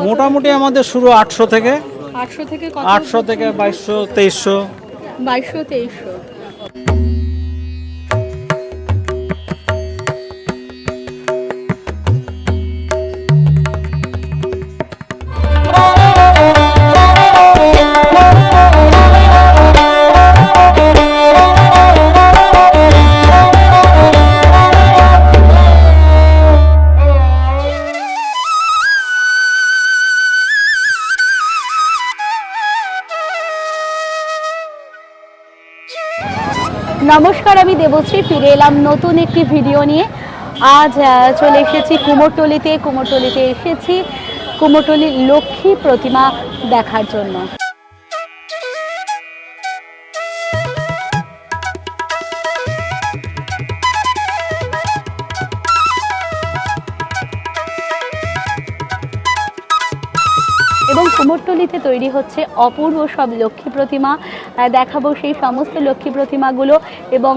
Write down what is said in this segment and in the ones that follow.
মোটামুটি আমাদের শুরু 800 থেকে 800 থেকে কত? 800 থেকে 2200 2300। 2200 2300। নমস্কার, আমি দেবশ্রী ফিরে এলাম নতুন একটি ভিডিও নিয়ে। আজ চলে এসেছি কুমোরটুলিতে এসেছি কুমোরটুলির লক্ষ্মী প্রতিমা দেখার জন্য। এবং কুমোরটুলিতে তৈরি হচ্ছে অপূর্ব সব লক্ষ্মী প্রতিমা। দেখাবো সেই সমস্ত লক্ষ্মী প্রতিমাগুলো এবং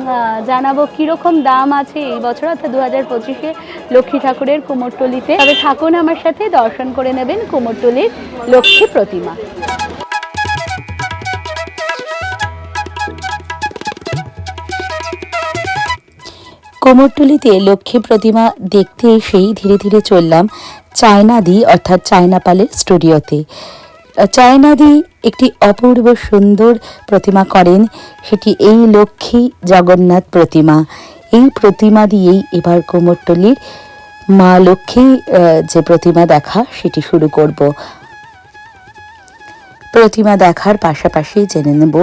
জানাবো কীরকম দাম আছে এই বছর, অর্থাৎ 2025-এ লক্ষ্মী ঠাকুরের কুমোরটুলিতে। তবে থাকুন আমার সাথে, দর্শন করে নেবেন কুমোরটুলির লক্ষ্মী প্রতিমা। কুমোরটুলিতে লক্ষ্মী প্রতিমা দেখতে এসেই ধীরে ধীরে চললাম চায়নাদি অর্থাৎ চায়নাপালের স্টুডিওতে। চায়নাদি একটি অপূর্ব সুন্দর প্রতিমা করেন, সেটি এই লক্ষ্মী জগন্নাথ প্রতিমা। এই প্রতিমা দিয়েই এবার কুমোরটুলির মা লক্ষ্মী যে প্রতিমা দেখা সেটি শুরু করব। প্রতিমা দেখার পাশাপাশি জেনে নেব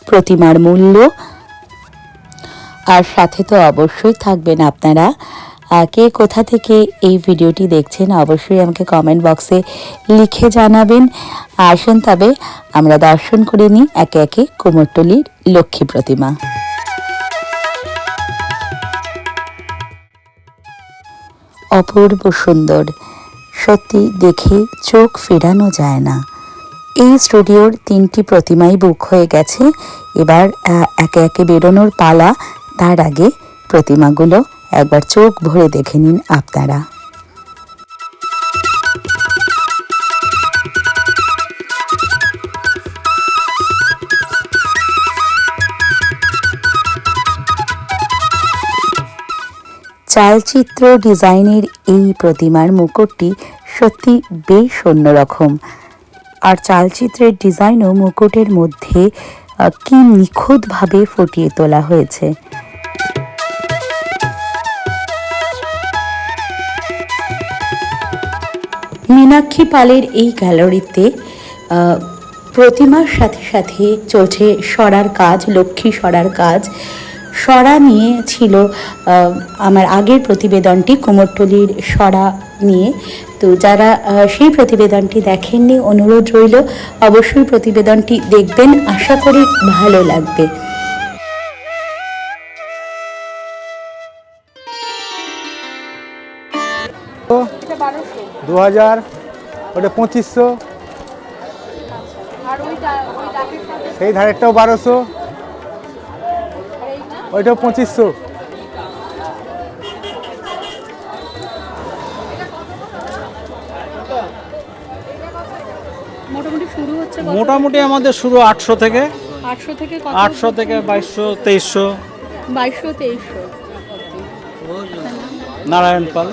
প্রতিমার মূল্য, আর সাথে তো অবশ্যই থাকবেন আপনারা। কে কোথা থেকে এই ভিডিওটি দেখছেন অবশ্যই আমাকে কমেন্ট বক্সে লিখে জানাবেন। আসুন তবে আমরা দর্শন করে নিই একে একে কুমোরটুলির লক্ষ্মী প্রতিমা। অপূর্ব সুন্দর, সত্যি দেখে চোখ ফেরানো যায় না। এই স্টুডিওর 3টি প্রতিমাই বুক হয়ে গেছে, এবার একে একে বেরোনোর পালা। তার আগে প্রতিমাগুলো একবার চোখ ভরে দেখে নিন আপনারা। চালচিত্র ডিজাইনের এই প্রতিমার মুকুটটি সত্যি বেশ অন্যরকম, আর চালচিত্রের ডিজাইনও মুকুটের মধ্যে কি নিখুঁতভাবে ফুটিয়ে তোলা হয়েছে। মীনাক্ষী পালের এই গ্যালারিতে প্রতিমার সাথে সাথে চলছে সরার কাজ, লক্ষ্মী সরার কাজ। সরা নিয়ে ছিল আমার আগের প্রতিবেদনটি কুমোরটুলির সরা নিয়ে। তো যারা সেই প্রতিবেদনটি দেখেননি, অনুরোধ রইল অবশ্যই প্রতিবেদনটি দেখবেন, আশা করি ভালো লাগবে। তো 2000, ওটা 2500, সেই ধারেরটাও 1200, ওইটাও 2500। মোটামুটি আমাদের শুরু 800 থেকে 800 থেকে 2200 2300। 2200 2300। নারায়ণ পাল।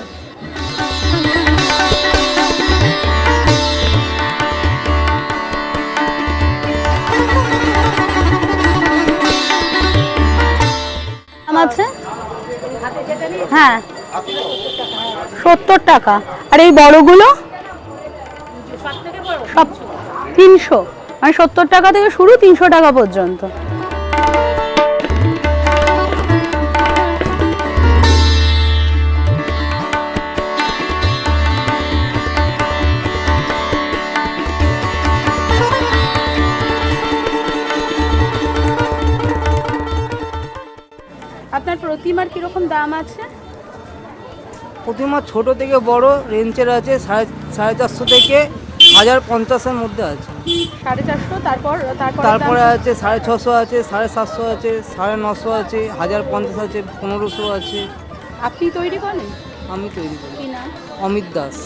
আছে হ্যাঁ 70 টাকা। আর এই বড়গুলো সব 300, মানে 70 টাকা থেকে শুরু, 300 টাকা পর্যন্ত। আপনার প্রতিমার কিরকম দাম আছে? প্রতিমা ছোট থেকে বড় রেঞ্জের আছে, 450 থেকে 1050-এর মধ্যে আছে। 450, তারপরে আছে 650 আছে, 750 আছে, 950 আছে, 1050 আছে, 1500 আছে। আপনি তৈরি করেন? আমি তৈরি করি। কি নাম? অমিত দাস।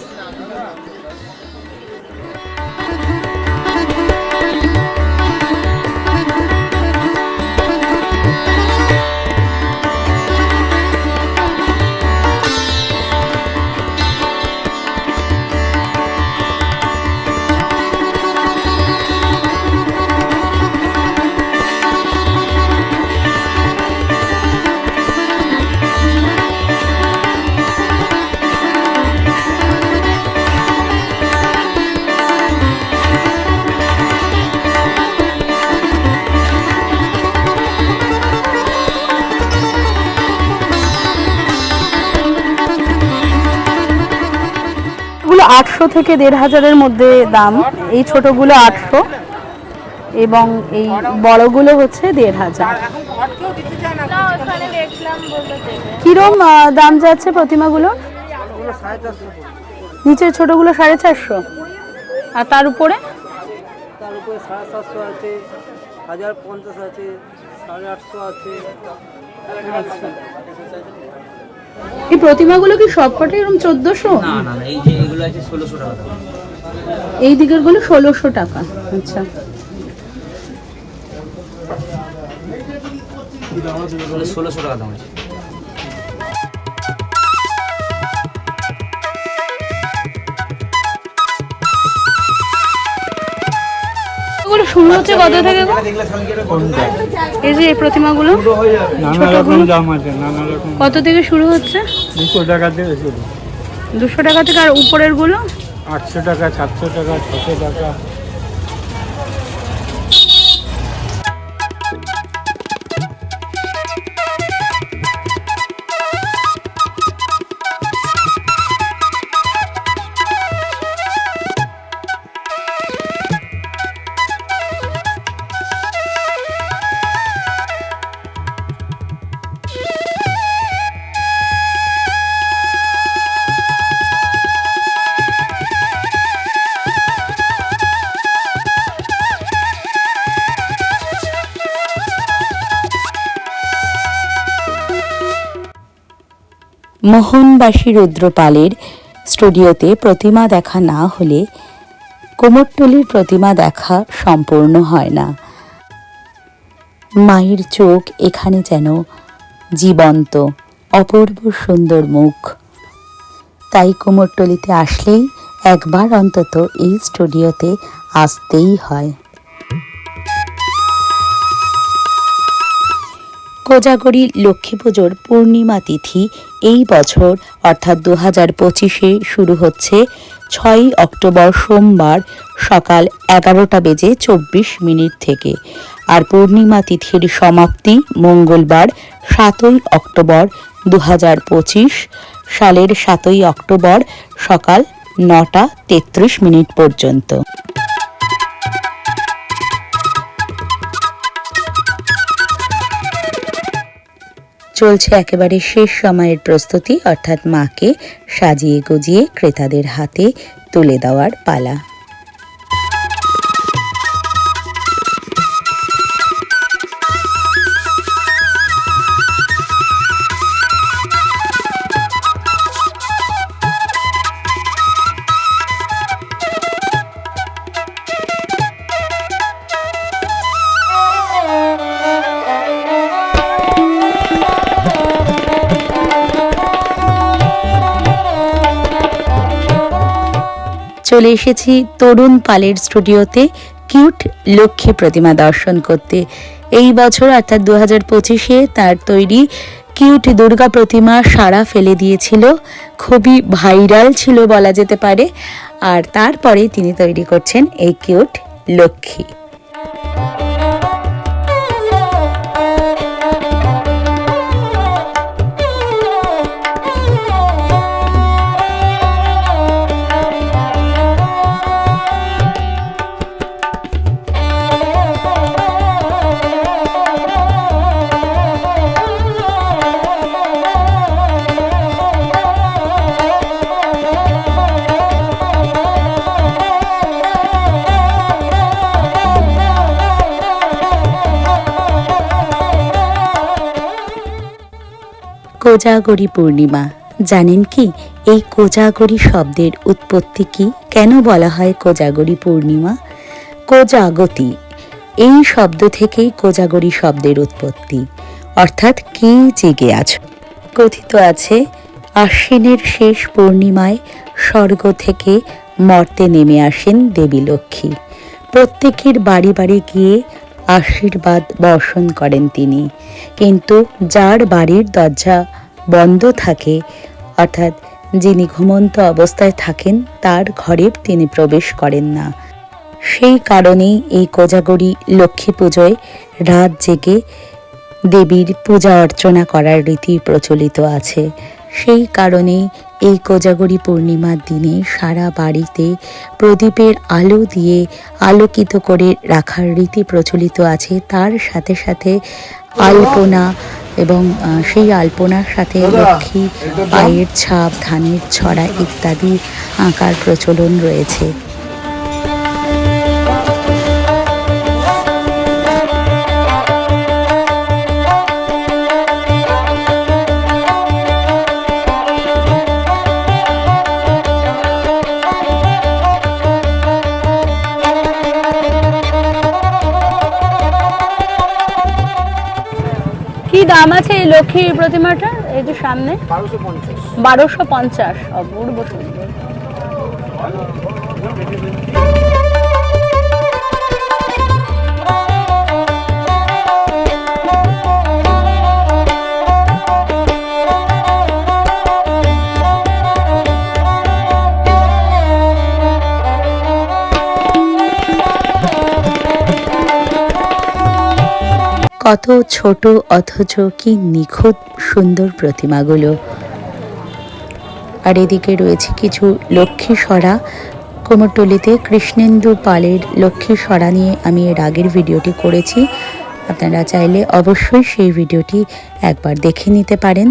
800 থেকে 1500-এর মধ্যে দাম। এই ছোটগুলো 800 এবং এই বড়গুলো হচ্ছে 1500। কিরম দাম যাচ্ছে প্রতিমাগুলো? ওগুলো 450। নিচের ছোটগুলো 450 আর তার উপরে তার উপরে 750 আছে, 1050 আছে, 850 আছে। এই প্রতিমাগুলো কি সবকটাই এরকম 1400? না না না, এই যে এগুলো আছে 1600 টাকা দাম। এই দিকের গুলো 1600 টাকা। আচ্ছা, এগুলো 1600 টাকা দাম আছে। এগুলো শুরু হচ্ছে কত থেকে গো? এই যে এই প্রতিমাগুলো নানা রকম দাম আছে, নানা রকম। কত থেকে শুরু হচ্ছে? 200 টাকা থেকে শুরু, 200 টাকা থেকে। আর উপরের গুলো? 800 টাকা, 700 টাকা, 600 টাকা। মোহনবাসী রুদ্রপালের স্টুডিওতে প্রতিমা দেখা না হলে কুমোরটুলির প্রতিমা দেখা সম্পূর্ণ হয় না। মায়ের চোখ এখানে যেন জীবন্ত, অপূর্ব সুন্দর মুখ। তাই কুমোরটুলিতে আসলেই একবার অন্তত এই স্টুডিওতে আসতেই হয়। কোজাগরী লক্ষ্মী পুজোর পূর্ণিমা তিথি এই বছর অর্থাৎ 2025-এ শুরু হচ্ছে 6 অক্টোবর সোমবার সকাল 11:24 থেকে। আর পূর্ণিমা তিথির সমাপ্তি মঙ্গলবার 7 অক্টোবর 2025 সালের 7 অক্টোবর সকাল 9:33 পর্যন্ত। চলছে একেবারে শেষ সময়ের প্রস্তুতি, অর্থাৎ মাকে সাজিয়ে গুজিয়ে ক্রেতাদের হাতে তুলে দেওয়ার পালা। চলে এসেছি তরুণ পালের স্টুডিওতে কিউট লক্ষ্মী প্রতিমা দর্শন করতে। এই বছর অর্থাৎ 2025-এ তার তৈরি কিউট দুর্গা প্রতিমা সাড়া ফেলে দিয়েছিল, খুবই ভাইরাল ছিল বলা যেতে পারে। আর তারপরে তিনি তৈরি করছেন এই কিউট লক্ষ্মী। কোজাগরী পূর্ণিমা, জানেন কি এই কোজাগরী শব্দের উৎপত্তি কি? কেন বলা হয় কোজাগরী পূর্ণিমা? কোজাগতি, এই শব্দ থেকেই কোজাগরী শব্দের উৎপত্তি, অর্থাৎ কে জেগে আছো। কথিত আছে আশ্বিনের শেষ পূর্ণিমায় স্বর্গ থেকে মর্তে নেমে আসেন দেবী লক্ষ্মী। প্রত্যেকের বাড়ি বাড়ি গিয়ে আশীর্বাদ বর্ষণ করেন তিনি, কিন্তু যার বাড়ির দরজা বন্ধ থাকে, অর্থাৎ যিনি ঘুমন্ত অবস্থায় থাকেন, তার ঘরে তিনি প্রবেশ করেন না। সেই কারণেই এই কোজাগরী লক্ষ্মী পুজোয় রাত জেগে দেবীর পূজা অর্চনা করার রীতি প্রচলিত আছে। সেই কারণেই এই কোজাগরী পূর্ণিমার দিনে সারা বাড়িতে প্রদীপের আলো দিয়ে আলোকিত করে রাখার রীতি প্রচলিত আছে। তার সাথে সাথে আলপনা এবং সেই আলপনার সাথে লক্ষ্মী পায়ের ছাপ, ধানের ছড়া ইত্যাদি আঁকার প্রচলন রয়েছে। কি দাম আছে এই লক্ষ্মীর প্রতিমাটা? এই যে সামনে 1250। অপূর্ব সুন্দর। কত ছোট অথচ কি নিখুঁত সুন্দর প্রতিমাগুলো। আর এদিকে রয়েছে কিছু লক্ষ্মী সরা। কুমোরটুলিতে কৃষ্ণেন্দু পালের লক্ষ্মী সরা নিয়ে আমি এর আগের ভিডিওটি করেছি, আপনারা চাইলে অবশ্যই সেই ভিডিওটি একবার দেখে নিতে পারেন।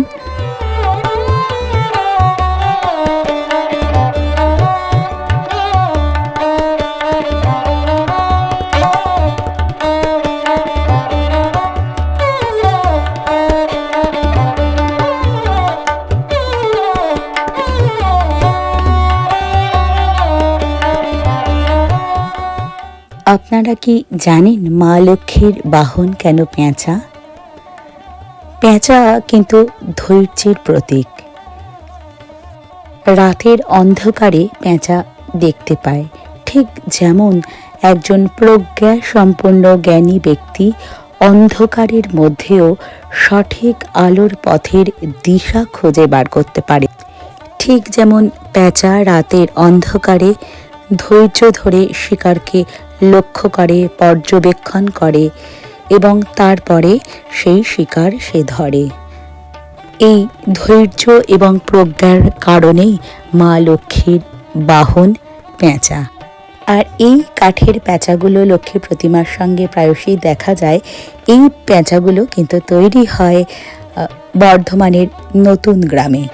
আপনারা কি জানেন মা লক্ষ্মীর বাহন কেন পেঁচা? পেঁচা কিন্তু ধৈর্যের প্রতীক। রাতের অন্ধকারে পেঁচা দেখতে পায়, ঠিক যেমন একজন প্রজ্ঞা সম্পন্ন জ্ঞানী ব্যক্তি অন্ধকারের মধ্যেও সঠিক আলোর পথের দিশা খুঁজে বার করতে পারে, ঠিক যেমন পেঁচা রাতের অন্ধকারে ধৈর্য ধরে শিকারকে লক্ষ্য করে, পর্যবেক্ষণ করে এবং তারপরে সেই শিকার সে ধরে। এই ধৈর্য এবং প্রজ্ঞার কারণেই মা লক্ষ্মীর বাহন পেঁচা। আর এই কাঠের পেঁচাগুলো লক্ষ্মী প্রতিমার সঙ্গে প্রায়শই দেখা যায়। এই পেঁচাগুলো কিন্তু তৈরি হয় বর্ধমানের নতুন গ্রামে।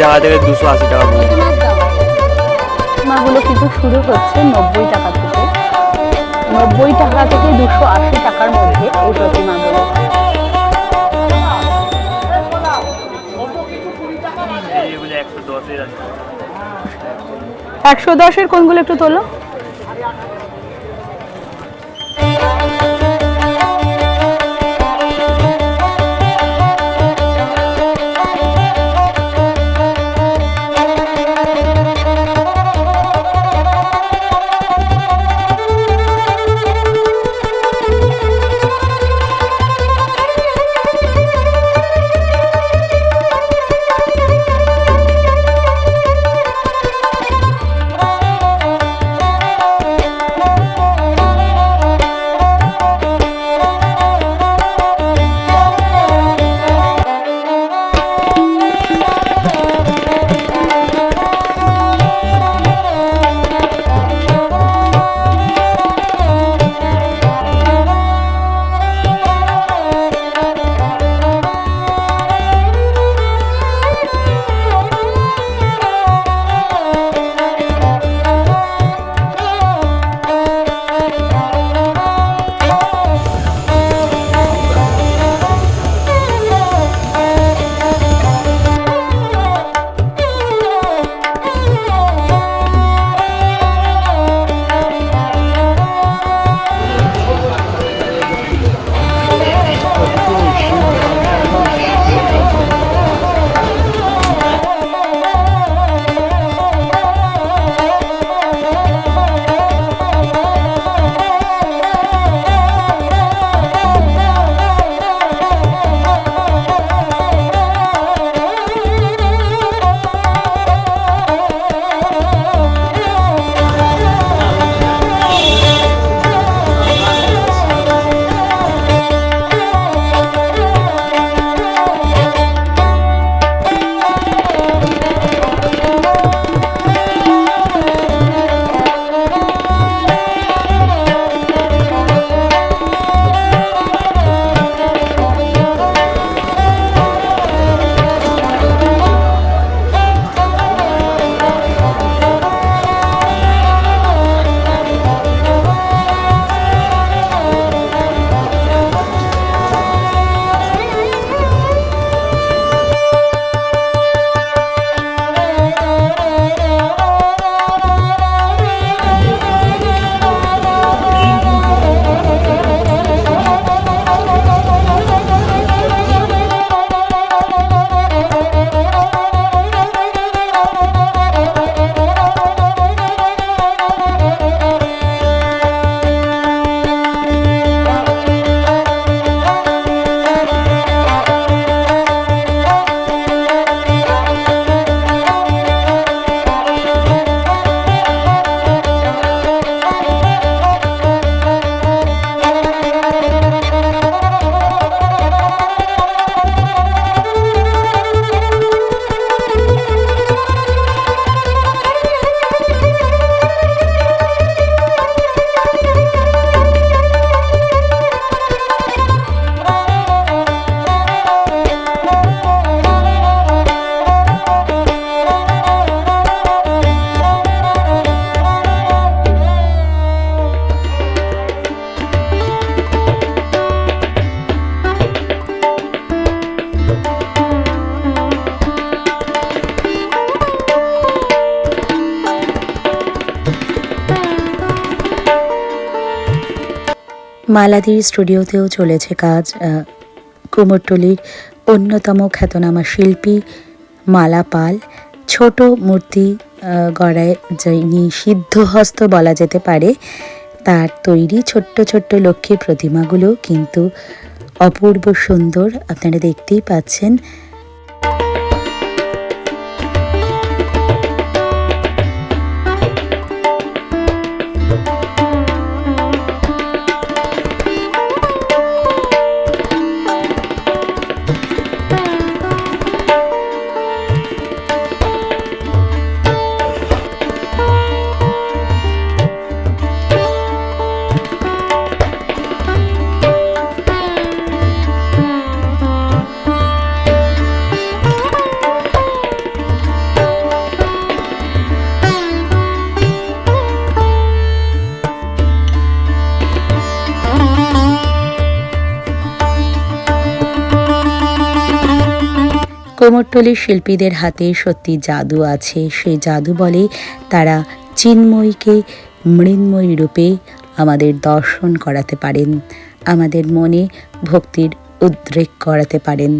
টাকা থেকে 280 টাকা পর্যন্ত। মাগুলো কিন্তু শুরু হচ্ছে 90 টাকা থেকে। 90 টাকা থেকে 280 টাকার মধ্যে এই প্রতিমাগুলো। 110-এর কোনগুলো একটু তোলো। মালাদির স্টুডিওতেও চলেছে কাজ। কুমোরটুলির অন্যতম খ্যাতনামা শিল্পী মালা পাল ছোট মূর্তি গড়ায়, যিনি সিদ্ধহস্ত বলা যেতে পারে, তার তৈরি ছোট্ট ছোট্ট লক্ষ্মী প্রতিমাগুলো কিন্তু অপূর্ব সুন্দর, আপনারা দেখতেই পাচ্ছেন। কুমোরটুলির শিল্পীদের হাতে সত্যি জাদু আছে। সেই জাদু বলে তারা চিন্ময়ীকে মৃন্ময়ী রূপে আমাদের দর্শন করাতে পারেন, আমাদের মনে ভক্তির উদ্রেক করাতে পারেন।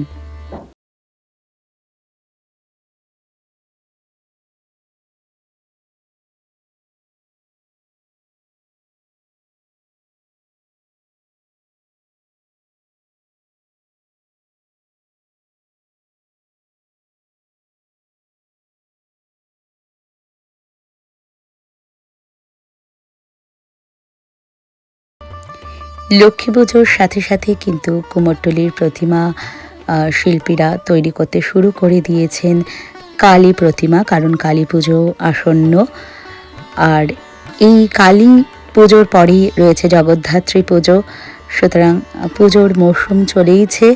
লক্ষ্মী পুজোর সাথে সাথে কিন্তু কুমোরটুলির প্রতিমা শিল্পীরা তৈরি করতে শুরু করে দিয়েছেন কালী প্রতিমা, কারণ কালী পুজো আসন্ন। আর এই কালী পুজোর পরেই রয়েছে জগদ্ধাত্রী পুজো, সুতরাং পুজোর মরশুম চলেইছে।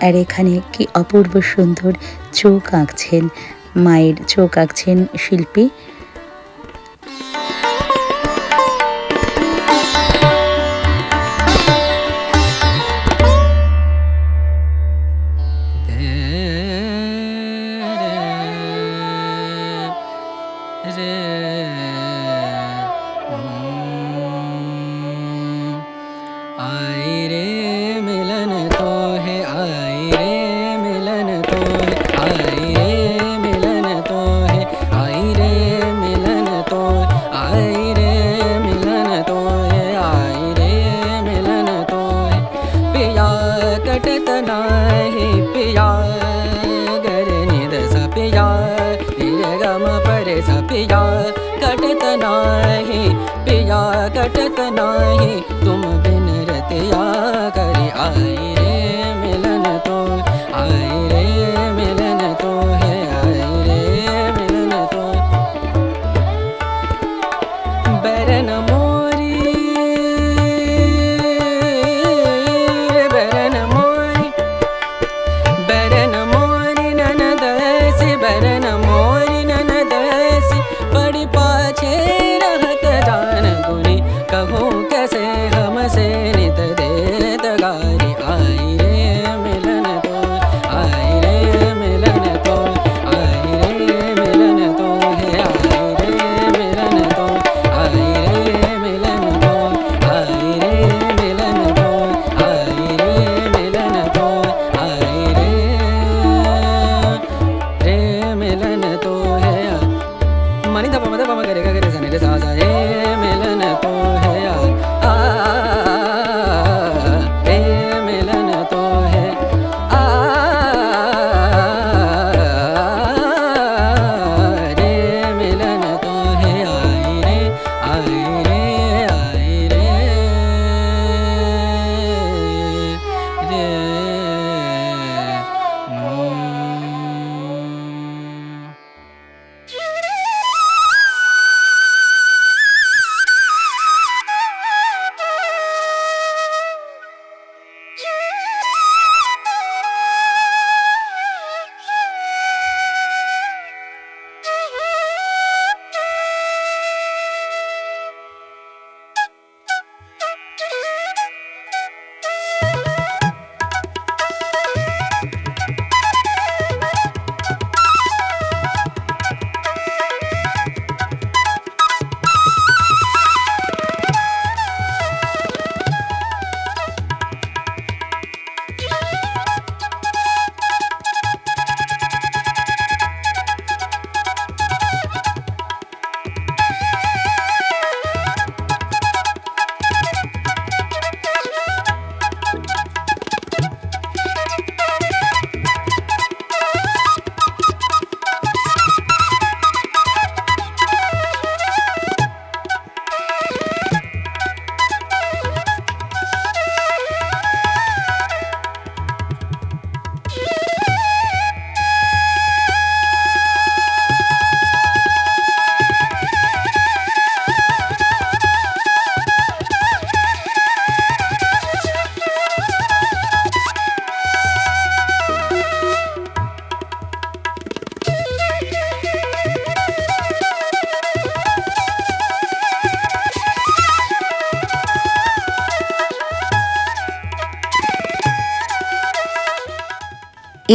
আর এখানে কি অপূর্ব সুন্দর চোখ আঁকছেন, মায়ের চোখ আঁকছেন শিল্পী। कटत नाही पिया कटत नाही तुम बिन रतिया करी आई रे मिलन तो आई रे मिलन तो है आई रे मिलन तो बरन मोरी बरन मोरी बरन मोरी ननदसी बरन मोरी ननदसी बड़ी पाछे रहत जान गुनी कहूँ कैसे हमसे नित देत गारी आई रे मिलन तो आई रे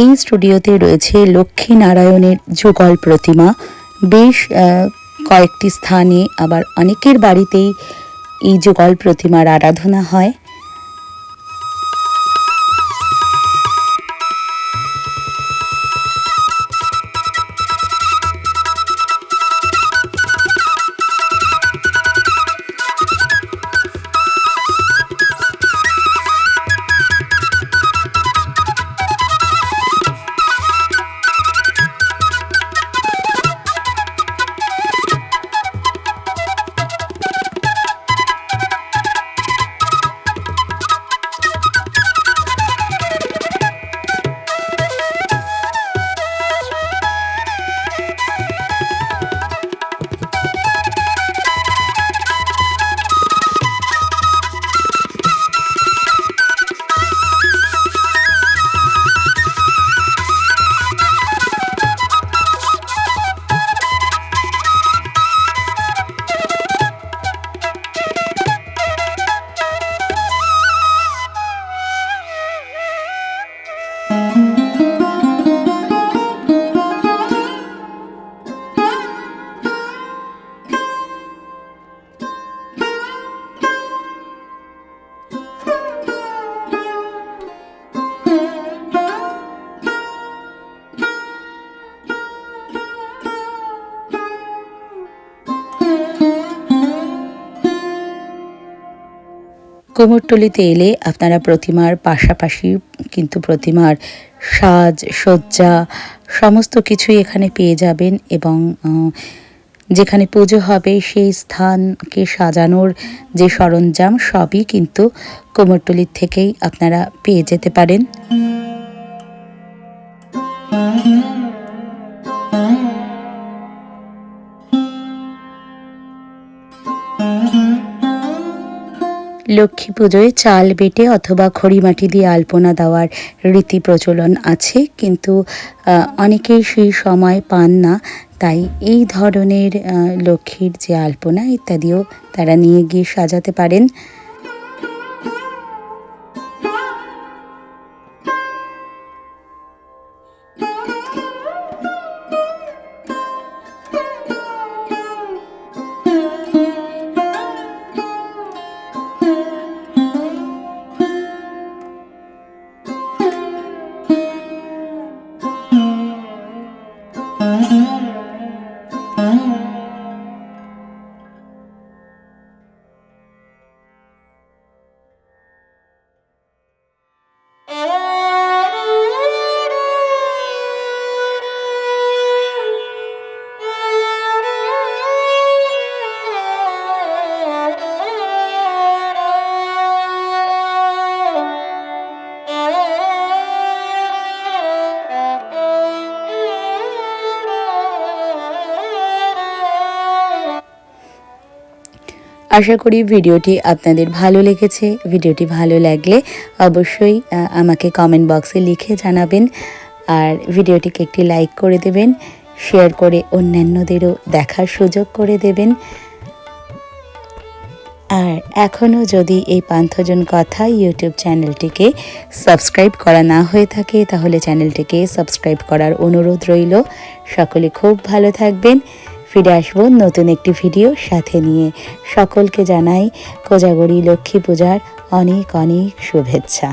এই স্টুডিওতে রয়েছে লক্ষ্মী নারায়ণের যুগল প্রতিমা। বেশ কয়েকটি স্থানে আবার অনেকের বাড়িতেই এই যুগল প্রতিমার আরাধনা হয়। কুমোরটুলিতে এলে আপনারা প্রতিমার পাশাপাশি কিন্তু প্রতিমার সাজ সজ্জা সমস্ত কিছুই এখানে পেয়ে যাবেন, এবং যেখানে পুজো হবে সেই স্থানকে সাজানোর যে সরঞ্জাম সবই কিন্তু কুমোরটুলির থেকেই আপনারা পেয়ে যেতে পারেন। লক্ষ্মী পুজোয় চাল বেটে অথবা খড়িমাটি দিয়ে আলপনা দেওয়ার রীতি প্রচলন আছে, কিন্তু অনেকেই সেই সময় পান না, তাই এই ধরনের লক্ষ্মীর যে আলপনা ইত্যাদিও তারা নিয়ে গিয়ে সাজাতে পারেন। আশা করি ভিডিওটি আপনাদের ভালো লেগেছে। ভিডিওটি ভালো লাগলে অবশ্যই আমাকে কমেন্ট বক্সে লিখে জানাবেন, আর ভিডিওটিকে একটি লাইক করে দেবেন, শেয়ার করে অন্যান্যদেরও দেখার সুযোগ করে দেবেন। আর এখনও যদি এই পান্থজন কথা ইউটিউব চ্যানেলটিকে সাবস্ক্রাইব করা না হয়ে থাকে তাহলে চ্যানেলটিকে সাবস্ক্রাইব করার অনুরোধ রইল। সকলে খুব ভালো থাকবেন। ফিরে আসবো নতুন একটি ভিডিও সাথে নিয়ে। সকলকে জানাই কোজাগরী লক্ষ্মী পূজার অনেক অনেক শুভেচ্ছা।